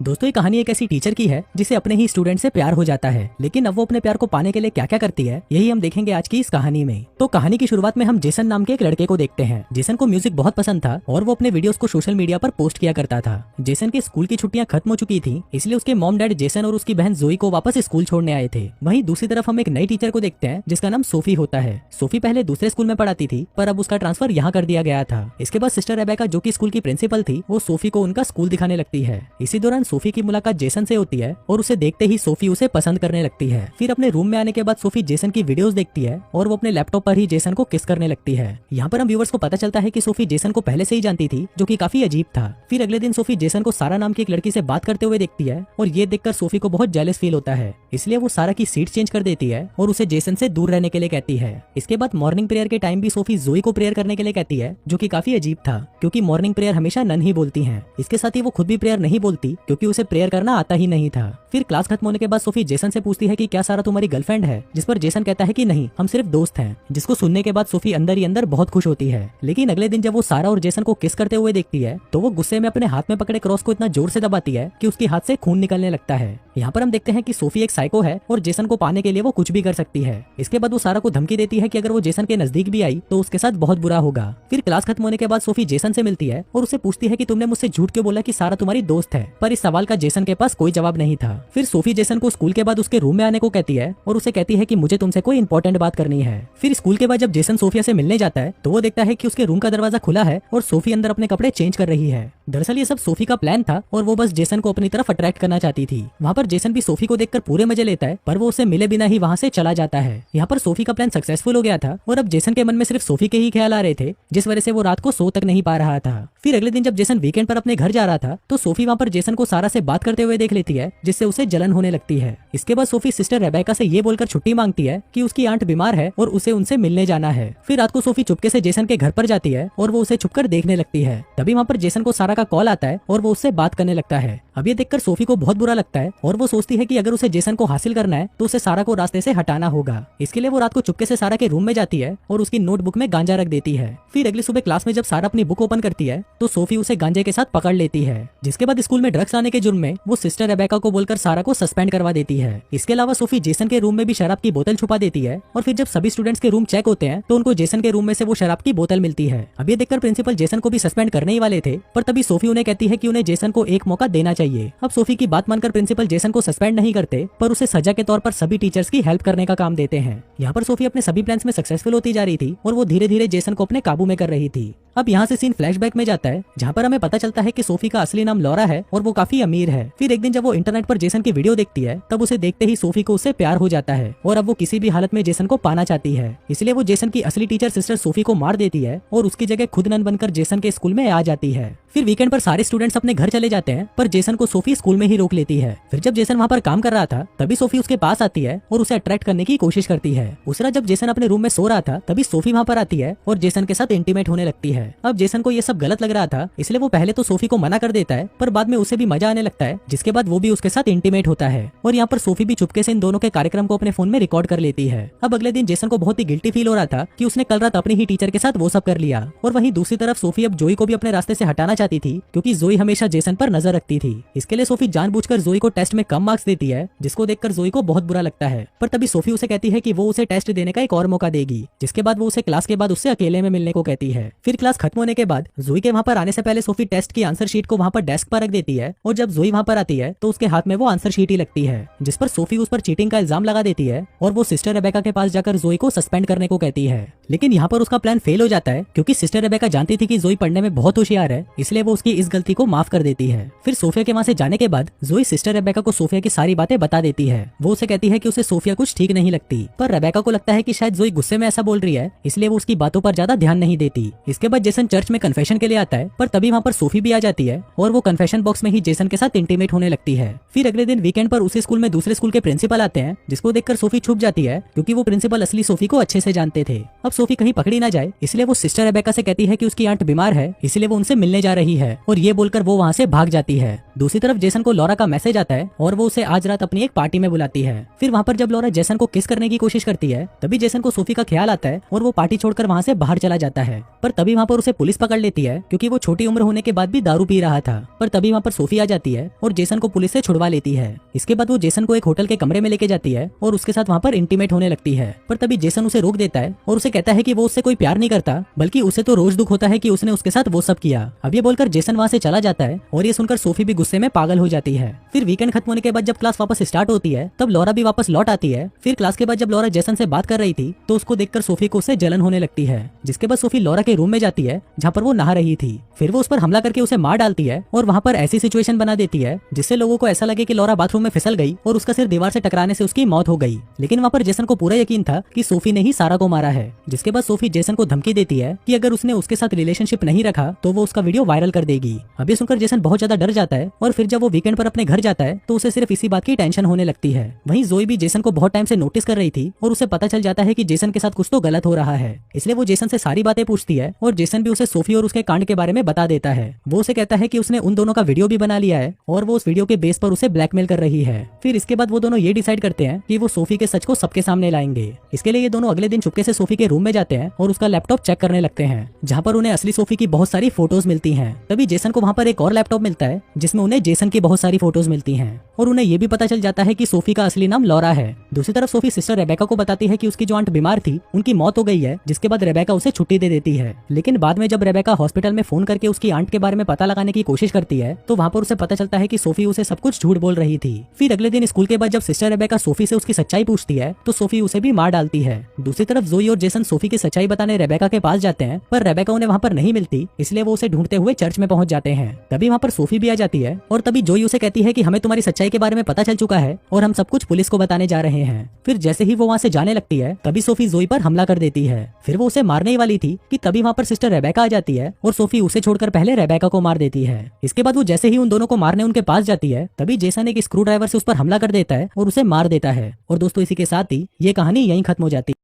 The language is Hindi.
दोस्तों ये कहानी एक ऐसी टीचर की है जिसे अपने ही स्टूडेंट से प्यार हो जाता है, लेकिन अब वो अपने प्यार को पाने के लिए क्या क्या करती है यही हम देखेंगे आज की इस कहानी में। तो कहानी की शुरुआत में हम जेसन नाम के एक लड़के को देखते हैं। जेसन को म्यूजिक बहुत पसंद था और वो अपने वीडियोस को सोशल मीडिया पर पोस्ट किया करता था। जेसन के स्कूल की छुट्टियां खत्म हो चुकी थी, इसलिए उसके मॉम डैड जेसन और उसकी बहन जोई को वापस स्कूल छोड़ने आए थे। वहीं दूसरी तरफ हम एक नई टीचर को देखते हैं जिसका नाम सोफी होता है। सोफी पहले दूसरे स्कूल में पढ़ाती थी, पर अब उसका ट्रांसफर यहाँ कर दिया गया था। इसके बाद सिस्टर रेबेका जो कि स्कूल की प्रिंसिपल थी, वो सोफी को उनका स्कूल दिखाने लगती है। इसी दौरान सोफी की मुलाकात जेसन से होती है और उसे देखते ही सोफी उसे पसंद करने लगती है। फिर अपने रूम में आने के बाद सोफी जेसन की वीडियोस देखती है और वो अपने लैपटॉप पर ही जेसन को किस करने लगती है। यहाँ पर हम व्यूअर्स को पता चलता है कि सोफी जेसन को पहले से ही जानती थी, जो कि काफी अजीब था। फिर अगले दिन सोफी जेसन को सारा नाम की एक लड़की से बात करते हुए देखती है और ये देखकर सोफी को बहुत जेलस फील होता है, इसलिए वो सारा की सीट चेंज कर देती है और उसे जेसन से दूर रहने के लिए कहती है। इसके बाद मॉर्निंग प्रेयर के टाइम भी सोफी जोई को प्रेयर करने के लिए कहती है, जो कि काफी अजीब था क्योंकि मॉर्निंग प्रेयर हमेशा नन ही बोलती हैं। इसके साथ ही वो खुद भी प्रेयर नहीं बोलती क्योंकि उसे प्रेयर करना आता ही नहीं था। फिर क्लास खत्म होने के बाद सोफी जेसन से पूछती है कि क्या सारा तुम्हारी गर्लफ्रेंड है, जिस पर जेसन कहता है कि नहीं, हम सिर्फ दोस्त हैं। जिसको सुनने के बाद सोफी अंदर ही अंदर बहुत खुश होती है। लेकिन अगले दिन जब वो सारा और जेसन को किस करते हुए देखती है तो वो गुस्से में अपने हाथ में पकड़े क्रॉस को इतना जोर से दबाती है कि उसके हाथ से खून निकलने लगता है। यहाँ पर हम देखते हैं कि सोफी एक साइको है और जेसन को पाने के लिए वो कुछ भी कर सकती है। इसके बाद वो सारा को धमकी देती है कि अगर वो जेसन के नजदीक भी आई तो उसके साथ बहुत बुरा होगा। फिर क्लास खत्म होने के बाद सोफी जेसन से मिलती है और उसे पूछती है कि तुमने मुझसे झूठ क्यों बोला कि सारा तुम्हारी दोस्त है, पर इस सवाल का जेसन के पास कोई जवाब नहीं था। फिर सोफी जेसन को स्कूल के बाद उसके रूम में आने को कहती है और उसे कहती है कि मुझे तुमसे कोई इंपॉर्टेंट बात करनी है। फिर स्कूल के बाद जब जेसन सोफिया से मिलने जाता है तो वो देखता है कि उसके रूम का दरवाजा खुला है और सोफी अंदर अपने कपड़े चेंज कर रही है। दरअसल ये सब सोफी का प्लान था और वो बस जेसन को अपनी तरफ अट्रैक्ट करना चाहती थी। वहाँ पर जेसन भी सोफी को देखकर पूरे मजे लेता है, पर वो उसे मिले बिना ही वहाँ से चला जाता है। यहाँ पर सोफी का प्लान सक्सेसफुल हो गया था और अब जेसन के मन में सिर्फ सोफी के ही ख्याल आ रहे थे, जिस वजह से वो रात को सो तक नहीं पा रहा था। फिर अगले दिन जब जेसन वीकेंड पर अपने घर जा रहा था तो सोफी वहाँ पर जेसन को सारा से बात करते हुए देख लेती है, जिससे उसे जलन होने लगती है। इसके बाद सोफी सिस्टर रेबेका से ये बोलकर छुट्टी मांगती है कि उसकी आंट बीमार है और उसे उनसे मिलने जाना है। फिर रात को सोफी चुपके से जेसन के घर पर जाती है और वो उसे छुपकर देखने लगती है। तभी वहाँ पर जेसन को सारा का कॉल आता है और वो उससे बात करने लगता है। अब ये देखकर सोफी को बहुत बुरा लगता है और वो सोचती है कि अगर उसे जेसन को हासिल करना है तो उसे सारा को रास्ते से हटाना होगा। इसके लिए वो रात को चुपके से सारा के रूम में जाती है और उसकी नोटबुक में गांजा रख देती है। फिर अगली सुबह क्लास में जब सारा अपनी बुक ओपन करती है तो सोफी उसे गांजे के साथ पकड़ लेती है, जिसके बाद स्कूल में ड्रग्स लाने के जुर्म में वो सिस्टर रेबेका को बोलकर सारा को सस्पेंड करवा देती है। इसके अलावा सोफी जेसन के रूम में भी शराब की बोतल छुपा देती है और फिर जब सभी स्टूडेंट्स के रूम चेक होते हैं तो उनको जेसन के रूम में से वो शराब की बोतल मिलती है। अब ये देखकर प्रिंसिपल जेसन को भी सस्पेंड करने ही वाले थे, पर तभी सोफी उन्हें कहती है कि उन्हें जेसन को एक मौका देना चाहिए। अब सोफी की बात मानकर प्रिंसिपल जेसन को सस्पेंड नहीं करते, पर उसे सजा के तौर पर सभी टीचर्स की हेल्प करने का काम देते हैं। यहाँ पर सोफी अपने सभी प्लान्स में सक्सेसफुल होती जा रही थी और वो धीरे धीरे जेसन को अपने काबू में कर रही थी। अब यहाँ से सीन फ्लैशबैक में जाता है, जहाँ पर हमें पता चलता है कि सोफी का असली नाम लॉरा है और वो काफी अमीर है। फिर एक दिन जब वो इंटरनेट पर जेसन की वीडियो देखती है तब उसे देखते ही सोफी को उससे प्यार हो जाता है और अब वो किसी भी हालत में जेसन को पाना चाहती है। इसलिए वो जेसन की असली टीचर सिस्टर सोफी को मार देती है और उसकी जगह खुद नन बनकर जेसन के स्कूल में आ जाती है। फिर वीकेंड पर सारे स्टूडेंट्स अपने घर चले जाते हैं, पर जेसन को सोफी स्कूल में ही रोक लेती है। फिर जब जेसन वहाँ पर काम कर रहा था तभी सोफी उसके पास आती है और उसे अट्रैक्ट करने की कोशिश करती है। उस रात जब जेसन अपने रूम में सो रहा था तभी सोफी वहाँ पर आती है और जेसन के साथ इंटीमेट होने लगती है। अब जेसन को ये सब गलत लग रहा था, इसलिए वो पहले तो सोफी को मना कर देता है, पर बाद में उसे भी मजा आने लगता है, जिसके बाद वो भी उसके साथ इंटीमेट होता है। और यहाँ पर सोफी भी चुपके से इन दोनों के कार्यक्रम को अपने फोन में रिकॉर्ड कर लेती है। अब अगले दिन जेसन को बहुत ही गिल्टी फील हो रहा था कि उसने कल रात अपनी ही टीचर के साथ वो सब कर लिया। और वहीं दूसरी तरफ सोफी अब जोई को भी अपने रास्ते से हटाना चाहती थी, क्योंकि जोई हमेशा जेसन पर नजर रखती थी। इसके लिए सोफी जानबूझकर जोई को टेस्ट में कम मार्क्स देती है, जिसको देखकर जोई को बहुत बुरा लगता है। पर तभी सोफी उसे कहती है कि वो उसे टेस्ट देने का एक और मौका देगी, जिसके बाद वो उसे क्लास के बाद उससे अकेले में मिलने को कहती है। फिर क्लास खत्म होने के बाद जोई के वहाँ पर आने से पहले सोफी टेस्ट की आंसर शीट को वहाँ पर डेस्क पर रख देती है और जब जोई वहाँ पर आती है तो उसके हाथ में वो आंसर शीट ही लगती है, जिस पर सोफी उस पर चीटिंग का इल्जाम लगा देती है और वो सिस्टर रेबेका के पास जाकर जोई को सस्पेंड करने को कहती है। लेकिन यहाँ पर उसका प्लान फेल हो जाता है, क्योंकि सिस्टर रेबेका जानती थी कि जोई पढ़ने में बहुत होशियार है, इसलिए वो उसकी इस गलती को माफ कर देती है। फिर सोफिया के वहाँ से जाने के बाद जोई सिस्टर रेबेका को सोफिया की सारी बातें बता देती है। वो उसे कहती है कि उसे सोफिया कुछ ठीक नहीं लगती, पर रेबेका को लगता है कि शायद जोई गुस्से में ऐसा बोल रही है, इसलिए वो उसकी बातों पर ज्यादा ध्यान नहीं देती। इसके बाद जेसन चर्च में कन्फेशन के लिए आता है, पर तभी वहाँ पर सोफी भी आ जाती है और वो कन्फेशन बॉक्स में ही जेसन के साथ इंटीमेट होने लगती है। फिर अगले दिन वीकेंड पर उसी स्कूल में दूसरे स्कूल के प्रिंसिपल आते हैं, जिसको देखकर सोफी छुप जाती है, क्योंकि वो प्रिंसिपल असली सोफी को अच्छे से जानते थे। अब सोफी कहीं पकड़ी ना जाए इसलिए वो सिस्टर रेबेका से कहती है कि उसकी आंट बीमार है, इसलिए वो उनसे मिलने जा रही है और ये बोलकर वो वहाँ से भाग जाती है। दूसरी तरफ जेसन को लॉरा का मैसेज आता है और वो उसे आज रात अपनी एक पार्टी में बुलाती है। फिर वहाँ पर जब लॉरा जेसन को किस करने की कोशिश करती है तभी जेसन को सोफी का ख्याल आता है और वो पार्टी छोड़कर वहाँ से बाहर चला जाता है। पर तभी वहाँ पर उसे पुलिस पकड़ लेती है क्योंकि वो छोटी उम्र होने के बाद भी दारू पी रहा था। पर तभी वहाँ पर सोफी आ जाती है और जेसन को पुलिस से छुड़वा लेती है। इसके बाद वो जेसन को एक होटल के कमरे में लेके जाती है और उसके साथ वहाँ पर इंटीमेट होने लगती है। पर तभी जेसन उसे रोक देता है और उसे कहता है कि वो उससे कोई प्यार नहीं करता, बल्कि उसे तो रोज दुख होता है कि उसने उसके साथ वो सब किया। अब ये बोलकर जेसन वहाँ से चला जाता है और ये सुनकर सोफी भी गुस्से में पागल हो जाती है। फिर वीकेंड खत्म होने के बाद जब क्लास वापस स्टार्ट होती है तब लॉरा भी वापस लौट आती है। फिर क्लास के बाद जब लॉरा जेसन से बात कर रही थी तो उसको देखकर सोफी को उससे जलन होने लगती है, जिसके बाद सोफी लॉरा के रूम में जाती है जहाँ पर वो नहा रही थी। फिर वो उस पर हमला करके उसे मार डालती है और वहाँ पर ऐसी सिचुएशन बना देती है जिससे लोगों को ऐसा लगे कि लॉरा बाथरूम में फिसल गई और उसका सिर दीवार से टकराने से उसकी मौत हो गई। लेकिन वहाँ पर जेसन को पूरा यकीन था कि सोफी ने ही सारा को मारा है। जिसके बाद सोफी जेसन को धमकी देती है कि अगर उसने उसके साथ रिलेशनशिप नहीं रखा तो वो उसका वीडियो वायरल कर देगी। अब ये सुनकर जेसन बहुत ज्यादा डर जाता है और फिर जब वो वीकेंड पर अपने घर जाता है तो उसे सिर्फ इसी बात की टेंशन होने लगती है। वहीं जोई भी जेसन को बहुत टाइम से नोटिस कर रही थी और उसे पता चल जाता है कि जेसन के साथ कुछ तो गलत हो रहा है, इसलिए वो जेसन से सारी बातें पूछती है और जेसन भी उसे सोफी और उसके कांड के बारे में बता देता है। वो उसे कहता है कि उसने उन दोनों का वीडियो भी बना लिया है और वो उस वीडियो के बेस पर उसे ब्लैकमेल कर रही है। फिर इसके बाद वो दोनों ये डिसाइड करते हैं कि वो सोफी के सच को सबके सामने लाएंगे। इसके लिए ये दोनों अगले दिन चुपके से सोफी के रूम में जाते हैं और उसका लैपटॉप चेक करने लगते हैं, जहाँ पर उन्हें असली सोफी की बहुत सारी फोटोज मिलती हैं। तभी जेसन को वहाँ पर एक और लैपटॉप मिलता है जिसमें उन्हें जेसन की बहुत सारी फोटोज मिलती हैं और उन्हें ये भी पता चल जाता है कि सोफी का असली नाम लॉरा है। दूसरी तरफ सोफी सिस्टर रेबेका को बताती है कि उसकी जो आंट बीमार थी उनकी मौत हो गई है, जिसके बाद रेबेका उसे छुट्टी दे देती है। लेकिन बाद में जब रेबेका हॉस्पिटल में फोन करके उसकी आंट के बारे में पता लगाने की कोशिश करती है तो वहाँ पर उसे पता चलता है कि सोफी उसे सब कुछ झूठ बोल रही थी। फिर अगले दिन स्कूल के बाद जब सिस्टर रेबेका सोफी से उसकी सच्चाई पूछती है तो सोफी उसे भी मार डालती है। दूसरी तरफ जोई और जेसन सोफी की सच्चाई बताने रेबेका के पास जाते हैं, पर रेबेका उन्हें वहाँ पर नहीं मिलती, इसलिए वो उसे ढूंढते हुए चर्च में पहुंच जाते हैं। तभी वहाँ पर सोफी भी आ जाती है और तभी जोई उसे कहती है कि हमें तुम्हारी सच्चाई के बारे में पता चल चुका है और हम सब कुछ पुलिस को बताने जा रहे हैं। फिर जैसे ही वो वहाँ से जाने लगती है तभी सोफी जोई पर हमला कर देती है। फिर वो उसे मारने ही वाली थी कि तभी वहाँ पर सिस्टर रेबेका आ जाती है और सोफी उसे छोड़कर पहले रेबेका को मार देती है। इसके बाद वो जैसे ही उन दोनों को मारने उनके पास जाती है तभी जेसन एक स्क्रू ड्राइवर से उस पर हमला कर देता है और उसे मार देता है। और दोस्तों इसी के साथ ही ये कहानी यहीं खत्म हो जाती है।